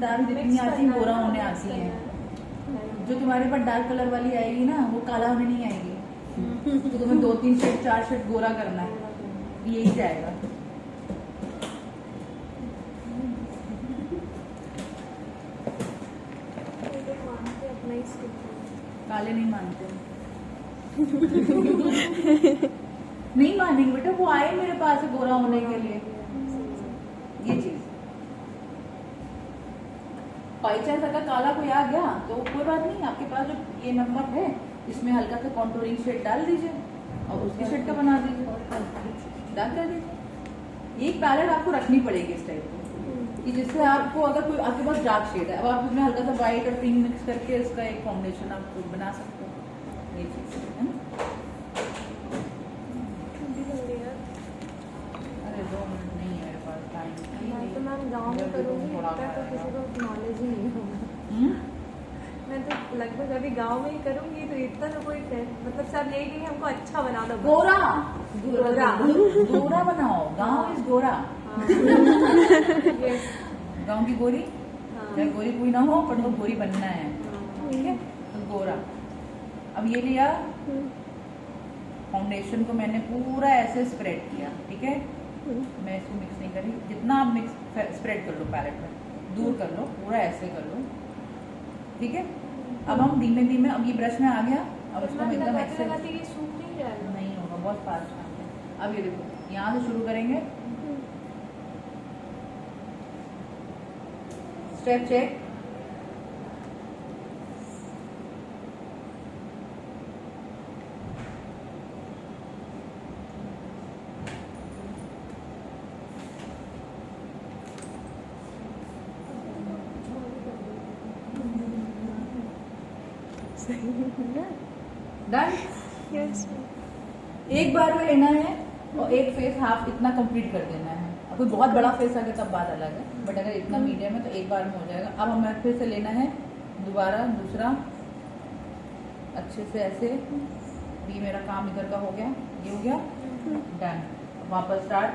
डार्क जितनी आती है गोरा होने आती है। जो तुम्हारे पास डार्क कलर वाली आएगी ना, वो काला होने नहीं आएगी। तो तुम्हें 2-3 शेड 4 शेड गोरा करना है, यही जाएगा। मानते अपना ही स्किन टोन। काले नहीं मानते। नहीं मानेंगे बेटा, वो आए मेरे पास गोरा होने के लिए। ये चीज बाई चांस अगर काला कोई आ गया तो कोई बात नहीं, आपके पास जो ये नंबर है इसमें हल्का सा कॉन्टोरिंग शेड डाल दीजिए और उसके शेड का बना दीजिए, डाल कर दीजिए। ये एक पैलेट आपको रखनी पड़ेगी इस टाइप की, कि जिससे आपको अगर कोई आपके पास डार्क शेड है, अब आप उसमें हल्का सा व्हाइट और पिंक मिक्स करके इसका एक कॉम्बिनेशन आप बना सकते हो। ये चीज है ना। अरे 2 मिनट नहीं है मेरे पास टाइम। मैं तो मैम गाँव में करूँगी, इतना तो किसी को नॉलेज ही नहीं होगा। मैं तो लगभग अभी गांव में ही करूंगी, तो इतना तो कोई मतलब सब यही कि हमको अच्छा बना दो। गोरा गोरा। गोरा बनाओ, गांव इज गोरा। Yes. गांव की गोरी, हाँ। चाहे गोरी कोई ना हो पर तो गोरी बनना है, ठीक है। तो गोरा। अब ये लिया फाउंडेशन को, मैंने पूरा ऐसे स्प्रेड किया, ठीक है। मैं इसको मिक्स नहीं करी, जितना आप मिक्स स्प्रेड कर लो पैलेट में, दूर कर लो, पूरा ऐसे कर लो, ठीक है। अब हम धीमे धीमे, अब ये ब्रश में आ गया, अब उसको हम एकदम लगाते ऐसे लगाते ये सूख नहीं जाएगा? नहीं होगा, बहुत फास्ट काम है। अब ये देखो, यहाँ से शुरू करेंगे, स्टेप चेक, डन। यस एक बार में लेना है और एक फेस हाफ इतना कंप्लीट कर देना है। अब कोई बहुत बड़ा फेस आ गया तब बात अलग है, बट अगर इतना मीडियम है तो एक बार में हो जाएगा। अब हमें फिर से लेना है दोबारा दूसरा, अच्छे से ऐसे। ये मेरा काम इधर का हो गया, ये हो गया डन। वापस स्टार्ट।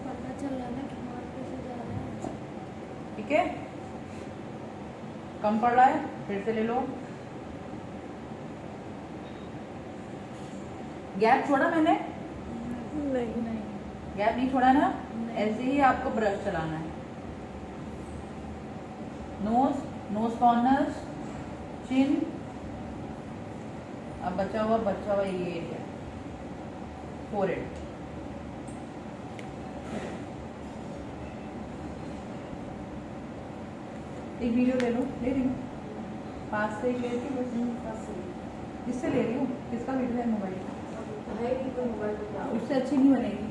पता चल रहा है ना कि वहाँ पे से जा रहा है। ठीक है, कम पड़ रहा है, फिर से ले लो। गैप छोड़ा मैंने? नहीं गैप नहीं छोड़ा ना। ऐसे ही आपको ब्रश चलाना है। नोज कॉर्नर्स, चिन, अब बचा हुआ ये एरिया, फोरहेड। एक वीडियो ले लो, ले रही हूँ पास से ले रही हूँ, किससे ले रही हूँ, किसका वीडियो है? मोबाइल का। उससे अच्छी नहीं बनेगी।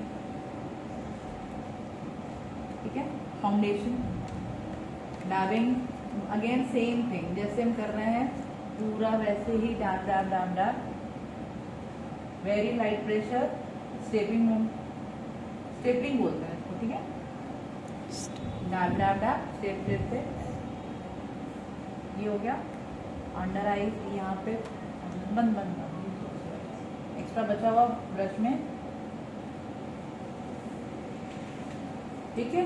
ठीक है, foundation, dabbing, again same thing जैसे हम कर रहे हैं, पूरा वैसे ही dab dab dab dab, very light pressure, stepping बोलते हैं इसको। ठीक है, dab dab dab, step step से। ये हो गया अंडर आईज, यहाँ पे बंद बंद बंद। एक्स्ट्रा बचा हुआ ब्रश में। ठीक है,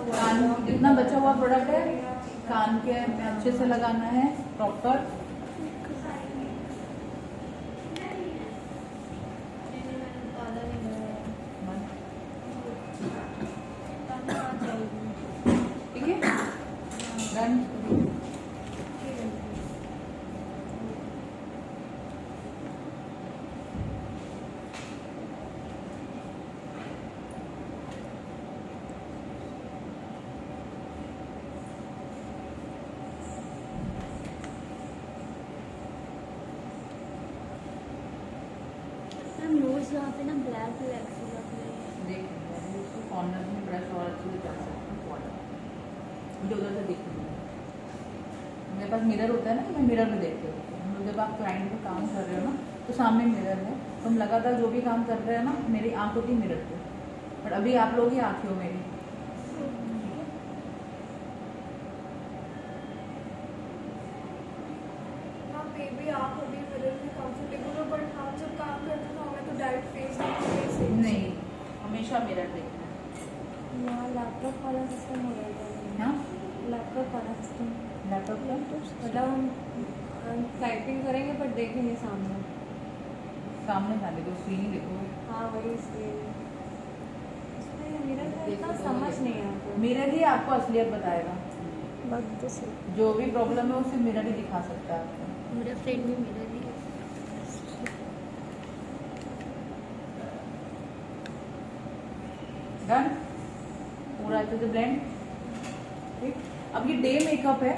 कान जितना बचा हुआ प्रोडक्ट है कान के में अच्छे से लगाना है प्रॉपर। ठीक है, डन। नोज यहाँ पे ना ब्लैक ब्लैक से लग रही है। देख उसको कॉर्नर में ब्रश और अच्छे से कर सकते हैं। मुझे उधर से दिख रही है। मेरे पास मिरर होता है ना, मैं मिरर में देखती हूँ। जब आप क्लाइंट पे काम कर रहे हो ना तो सामने मिरर है, तो हम लगातार जो भी काम कर रहे हैं ना, मेरी आँख होती है मिरर पे, बट अभी आप लोग ही आँखें हो मेरी। मे बी आप अभी मिरर में कंफर्टेबल हो, बट हम जब काम करते हैं तो हमें तो डायरेक्ट फेस नहीं, हमेशा मिरर देखना है। यहाँ लैपटॉप वाला सिस्टम हो जाएगा। हाँ, लैपटॉप वाला सिस्टम लैपटॉप का मतलब हम टाइपिंग करेंगे पर देखेंगे सामने। सामने जाने दो, स्क्रीन ही देखो। हाँ वही इसलिए इसमें मिरर का इतना समझ नहीं आता। मिरर ही आपको असलियत बताएगा। बात तो सही। जो भी प्रॉब्लम है उसे मिरर ही दिखा सकता है आपको। मेरा फ्रेंड भी मिरर ही है। डन, पूरा अच्छे से ब्लेंड। ठीक, अब ये डे मेकअप है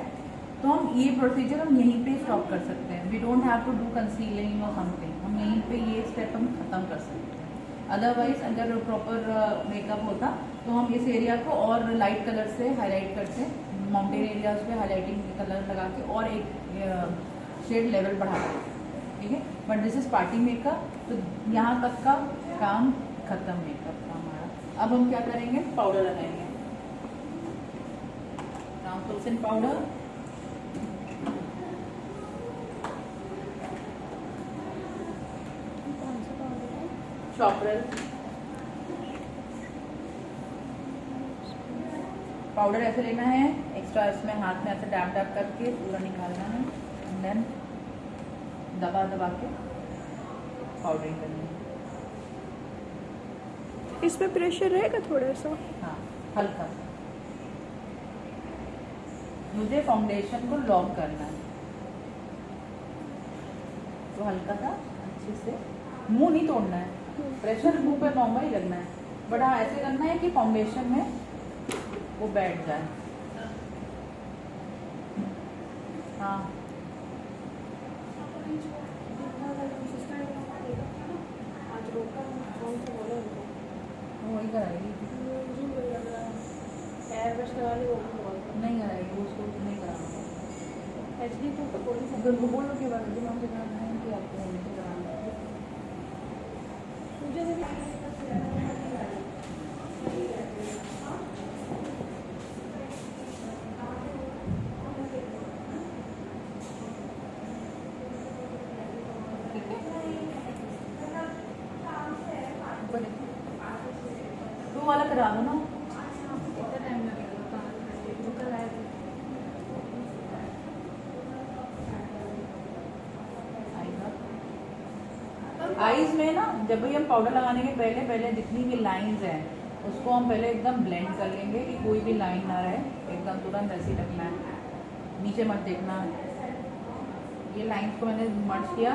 तो हम ये प्रोसीजर हम यहीं पे स्टॉप कर सकते हैं। We don't have to do concealing और समथिंग, हम यहीं पे ये स्टेप हम खत्म कर सकते हैं। अदरवाइज अगर प्रॉपर मेकअप होता तो हम इस एरिया को और लाइट कलर से हाईलाइट करते, माउंटेन एरियाज पे हाईलाइटिंग कलर लगा के और एक शेड लेवल बढ़ाते। ठीक है, but this is party makeup, तो यहाँ तक का काम खत्म मेकअप का हमारा। अब हम क्या करेंगे, पाउडर लगाएंगे। ट्रांसलूसेंट पाउडर, चॉपरल पाउडर ऐसे लेना है, एक्स्ट्रा इसमें हाथ में ऐसे डैब डैब करके पूरा निकालना है, देन दबा दबा के पाउडरिंग करनी है। इसमें प्रेशर रहेगा थोड़ा सा। हाँ, हल्का सा। मुझे फाउंडेशन को लॉक करना है, तो हल्का सा अच्छे से, मुंह नहीं तोड़ना है, प्रेशर मुंह पे नॉर्मल ही लगना है, बट हाँ ऐसे करना है कि फाउंडेशन में वो बैठ जाए। हाँ आज रोका कौन से बोले उनको वो वही कराएगी, हेयर ब्रश करा ली वो भी बोल नहीं कराएगी वो, उसको नहीं कराना। एचडी तो बोल ही अगर वो बोलो कि बाद में हमसे कराना है कि आपको होने से कराना है। मुझे भी ठीक है, ऊपर देखो। तो वाला करा दो ना। कितना टाइम लगेगा जो कल आए थे आईज में ना जब भी हम पाउडर लगाने के पहले पहले जितनी भी लाइंस हैं उसको हम पहले एकदम ब्लेंड कर लेंगे कि कोई भी लाइन ना रहे, एकदम तुरंत ऐसे ही रखना है, नीचे मत देखना। ये लाइंस को मैंने मर्ज किया,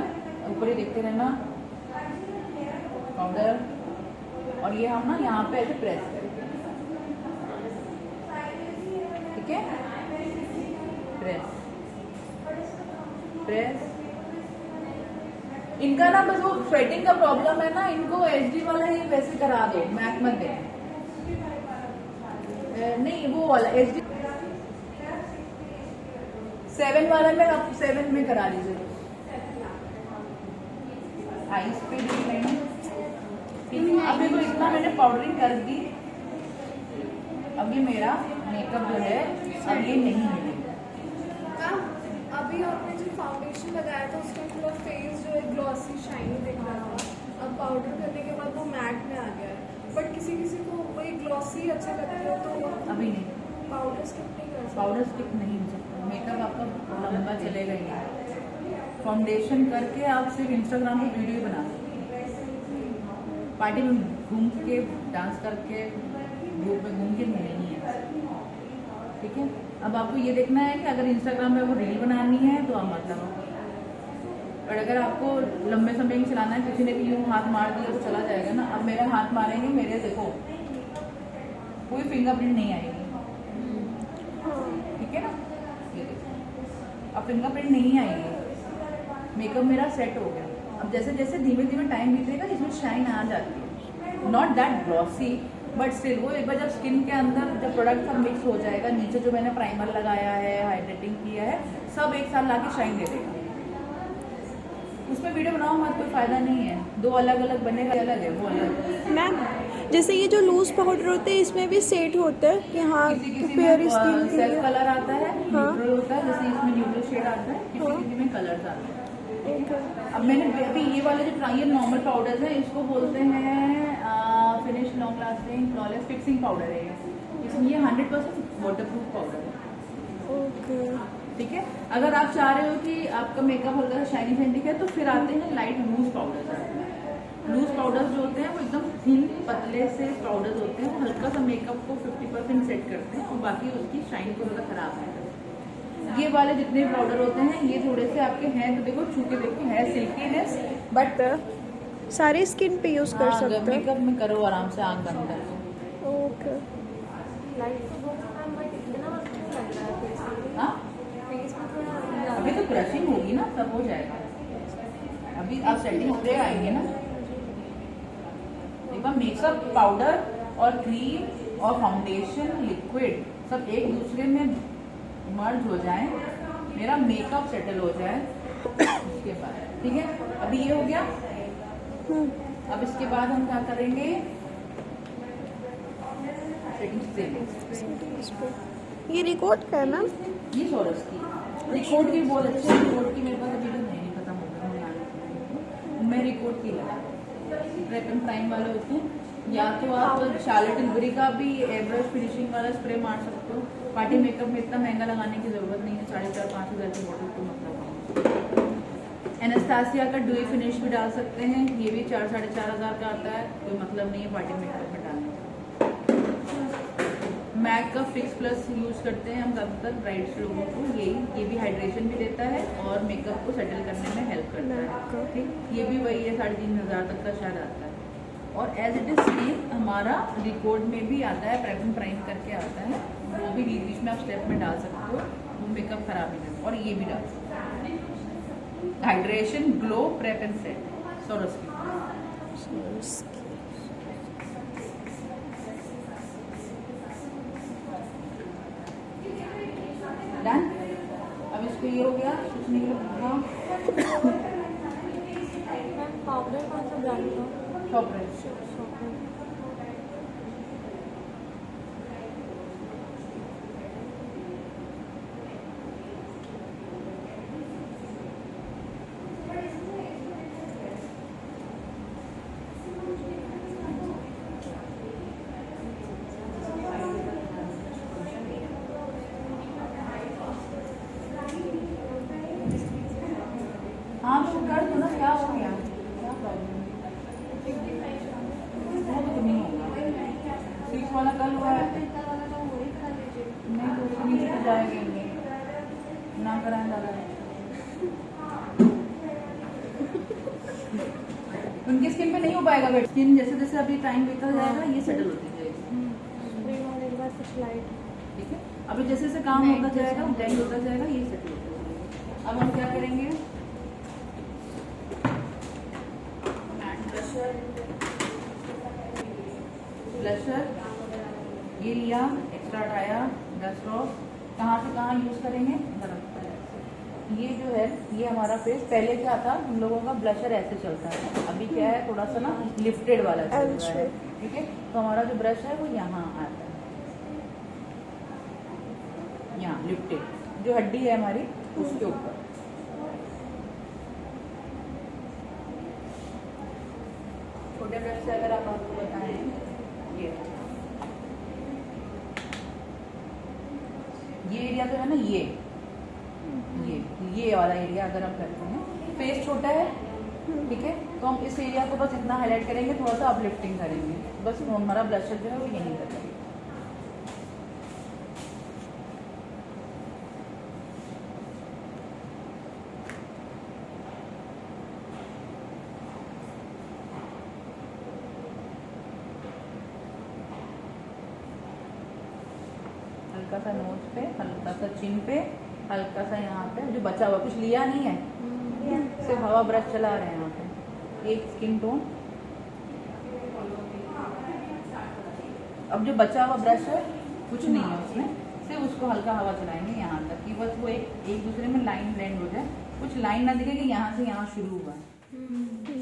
ऊपर ही देखते रहना पाउडर, और ये हम ना यहाँ पे ऐसे प्रेस करेंगे, ठीक है, प्रेस प्रेस। इनका ना बस वो स्वेटिंग का प्रॉब्लम है ना, इनको एचडी वाला ही वैसे करा दो, मैक मत दे। नहीं वो वाला एचडी 7 वाला में आप 7 में करा लीजिए। आईज पे भी नहीं, अब देखो इतना मैंने पाउडरिंग कर दी, अब ये मेरा मेकअप जो है अब ये नहीं मिलेगा। अभी आपने जो फाउंडेशन लगाया था उसका पूरा फेस जो है ग्लॉसी शाइनी दिख रहा था, अब पाउडर करने के बाद वो मैट में आ गया है। बट किसी किसी को वही ग्लॉसी अच्छा लगता है तो अभी नहीं, पाउडर स्किप नहीं कर सकते। पाउडर स्टिक नहीं हो सकता, मेकअप आपका लंबा चलेगा ही नहीं। फाउंडेशन करके आप सिर्फ इंस्टाग्राम पे वीडियो बना सकते हैं, पार्टी में घूम के डांस करके ग्रुप में घूम के नहीं है, ठीक है। अब आपको ये देखना है कि अगर इंस्टाग्राम में वो रील बनानी है तो आप मत लगाओ, और अगर आपको लंबे समय में चलाना है, किसी ने भी यूँ हाथ मार दिया तो चला जाएगा ना। अब मेरा हाथ मारेंगे, मेरे देखो कोई फिंगरप्रिंट नहीं आएगी, ठीक है ना, ये देखो अब फिंगरप्रिंट नहीं आएगी, मेकअप मेरा सेट हो गया। अब जैसे जैसे धीमे धीमे टाइम बीतेगा इसमें शाइन आ जाती है, not that glossy but still वो एक बार जब स्किन के अंदर जब प्रोडक्ट सब मिक्स हो जाएगा, नीचे जो मैंने प्राइमर लगाया है, हाइड्रेटिंग किया है, सब एक साथ ला के शाइन दे देगा। उसमें वीडियो बनाओ मत, कोई फायदा नहीं है, दो अलग अलग बनेगा, अलग है वो अलग। मैम जैसे ये जो लूज पाउडर होते हैं इसमें भी सेट होता है कि हाँ किसी किसी फेयर में स्किन के सेल्फ लिए। कलर आता है, हाँ। न्यूट्रल होता है, जैसे इसमें न्यूट्रल शेड आता है, किसी हाँ। किसी में कलर्स आते हैं। ओके अब मैंने अभी ये वाले जो ये नॉर्मल पाउडर्स हैं इसको बोलते हैं finish long lasting flawless fixing powder है ये, इसमें ये 100% वाटरप्रूफ पाउडर है, ओके ठीक है। अगर आप चाह रहे हो कि आपका मेकअप हल्का सा शाइनी शाइनी दिखे तो फिर आते हैं लाइट लूज पाउडर्स आते हैं। लूज पाउडर्स जो होते हैं वो एकदम थिन पतले से पाउडर्स होते हैं, वो हल्का सा मेकअप को 50% सेट करते हैं और बाकी उसकी शाइन को थोड़ा खराब है। ये वाले जितने पाउडर होते हैं ये थोड़े से आपके हैं तो देखो छू के देखो है सिल्कीनेस, बट सारे स्किन पे यूज कर सकते हैं। मेकअप में करो आराम से आँख बंद करके। ओके लाइट तो बहुत मैम बट इतना अच्छा लग रहा है फेस में। हाँ फेस में थोड़ा अभी तो क्रशिंग होगी ना, सब हो जाएगा, अभी आप सेटिंग होते आएंगे ना। एक बार मेकअप पाउडर और क्रीम और फाउंडेशन लिक्विड सब एक दूसरे में मर्ज हो जाए, मेरा मेकअप सेटल हो जाए उसके बाद, ठीक है। अभी ये हो गया, अब इसके बाद हम क्या करेंगे, ये रिकॉर्ड का है मैम? ये सोरस की रिकॉर्ड की बहुत अच्छी है, रिकॉर्ड की मेरे पास अभी तक नहीं खत्म हो गया, मैं रिकॉर्ड की लगा रेड एंड प्राइम वाले होते हैं, या तो आप शार्लेट टिल्बरी का भी एयरब्रश फिनिशिंग वाला स्प्रे मार सकते हो। पार्टी मेकअप में इतना महंगा लगाने की जरूरत नहीं है, 4,500-5,000 की बॉटल को मतलब। एनास्टासिया का ड्यूई फिनिश भी डाल सकते हैं, ये भी 4,000-4,500 का आता है, कोई मतलब नहीं है पार्टी मेकअप में डालने का। मैक का फिक्स प्लस यूज करते हैं हम ज़्यादातर ब्राइड्स लोगों को, ये भी हाइड्रेशन भी देता है और मेकअप को सेटल करने में हेल्प करता है, ठीक। ये भी वही है 3,500 तक का शायद आता है, और एज इट इज सेम हमारा रिकॉर्ड में भी आता है, प्राइम करके आता है, वो भी बीच बीच में आप स्टेप में डाल सकते हो, वो मेकअप खराब नहीं करता। और ये भी डाल सकते हो, hydration, glow, prep and set, सोरस की। डन। अब इसको ये हो गया, सोचने के लिए हाँ मैम पाउडर कौन सा ब्रांड का? शॉपरेट। हाँ तो कर दो ना, क्या हो गया, क्या प्रॉब्लम वो तो नहीं होगा, 6 वाला कल हुआ है, नहीं तो उसके नीचे तो जाएगा ही नहीं, ना कराएं दादा। उनकी स्किन पे नहीं हो पाएगा, बट स्किन जैसे जैसे अभी टाइम बीतता जाएगा ये सेटल होती जाएगी, स्प्रे मारने के बाद कुछ लाइट। ठीक है। अभी जैसे जैसे काम होता जाएगा, ब्लेंड होता जाएगा, ये सेटल होता जाएगा। अब हम क्या करेंगे, ब्लशर ये लिया, एक्स्ट्रा हटाया, डस्ट ऑफ, कहाँ से कहाँ यूज करेंगे, ये जो है ये हमारा फेस पहले क्या था, हम लोगों का ब्लशर ऐसे चलता है, अभी क्या है थोड़ा सा ना लिफ्टेड वाला चल रहा है, ठीक है। तो हमारा जो ब्रश है वो यहाँ आता है, यहाँ लिफ्टेड, जो हड्डी है हमारी उसके ऊपर। छोटे ब्रश से अगर आप आपको बताएं, ये एरिया जो है ना, ये वाला एरिया अगर हम करते हैं, फेस छोटा है, ठीक है, तो हम इस एरिया को बस इतना हाईलाइट करेंगे, थोड़ा सा अपलिफ्टिंग करेंगे, बस हमारा ब्लशर जो है वो यहीं करेंगे। हल्का सा नोज पे, हल्का सा चिन पे, हल्का सा यहाँ पे, जो बचा हुआ कुछ लिया नहीं है, सिर्फ हवा ब्रश चला रहे हैं यहाँ पे, एक स्किन टोन। अब जो बचा हुआ ब्रश है कुछ नहीं है उसमें, सिर्फ उसको हल्का हवा चलाएंगे यहाँ तक कि बस वो एक दूसरे में लाइन ब्लेंड हो जाए, कुछ लाइन ना दिखे कि यहाँ से यहाँ शुरू हुआ है,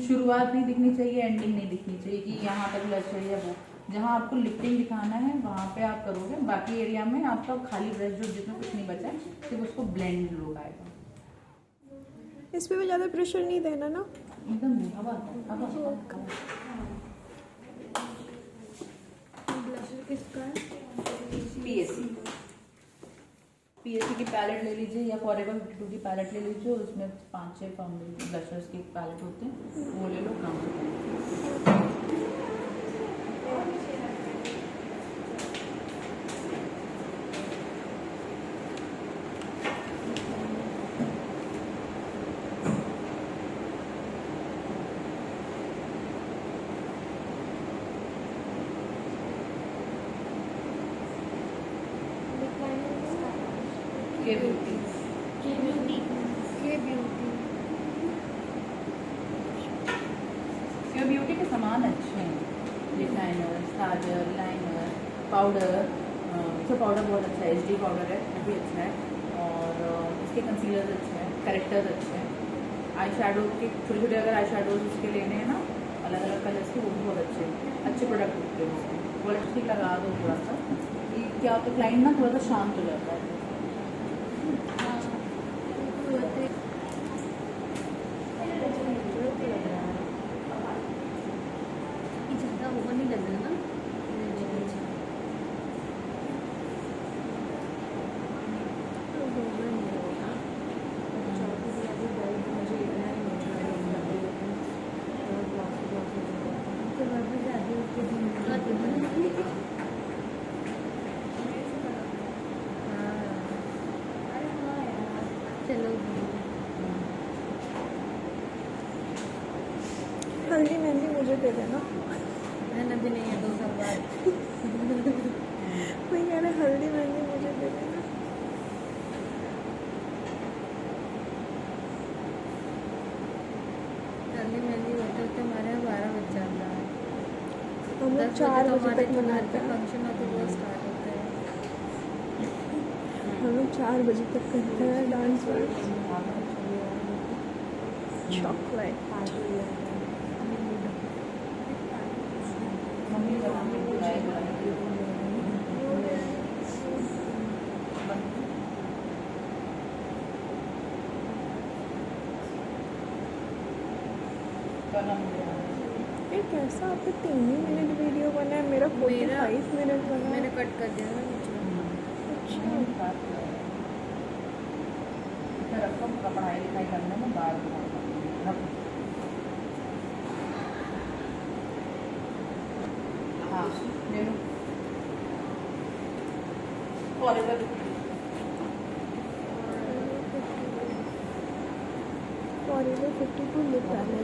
शुरुआत नहीं दिखनी चाहिए, एंडिंग नहीं दिखनी चाहिए कि यहाँ तक ब्लश है या वो। जहाँ आपको लिफ्टिंग दिखाना है वहाँ पे आप करोगे, बाकी एरिया में आपका खाली ब्रश जो जिसमें कुछ नहीं बचा है, सिर्फ उसको ब्लेंड लुक आएगा। इस पे भी ज़्यादा प्रेशर नहीं देना ना, एकदम हवा हवा। ब्लशर किसका है? पीएससी की पैलेट ले लीजिए या फॉरएवर 52 की पैलेट ले लीजिए, उसमें 5-6 फाउंडेशन ब्लशर्स की पैलेट होते हैं, वो ले लो, काम से। के ब्यूटी के ब्यूटी के सामान अच्छे हैं, लिप लाइनर, काजल, लाइनर, पाउडर, इसका पाउडर बहुत अच्छा है, HD पाउडर है, वो भी अच्छा है, और इसके कंसीलर अच्छे हैं, करेक्टर्स अच्छे हैं, आई शेडो के छोटे छोटे अगर आई शेडोज उसके लेने हैं ना अलग अलग कलर्स के, वो भी बहुत अच्छे प्रोडक्ट होते हैं उसके, वो लिपस्टिक लगा दो थोड़ा सा, क्या होता है क्लाइंट ना थोड़ा सा शांत हो जाता है। हल्दी मेहंदी मुझे दे देना। हम लोग 4 बजे तक मनाते हैं। फंक्शन होते हुए स्टार्ट होते हैं। हम लोग 4 बजे तक करते हैं डांस वांस। चॉकलेट मम्मी बनाने को लाएगा। ये कैसा आपका 3 ही मिनट वीडियो बना है, मेरा 45 मिनट बना है। मैंने कट कर दिया ना नीचे। अच्छा रखो पढ़ाई लिखाई करने में बाद में रखो। हाँ ले लो फॉरएवर फॉरएवर 52 लिखा है।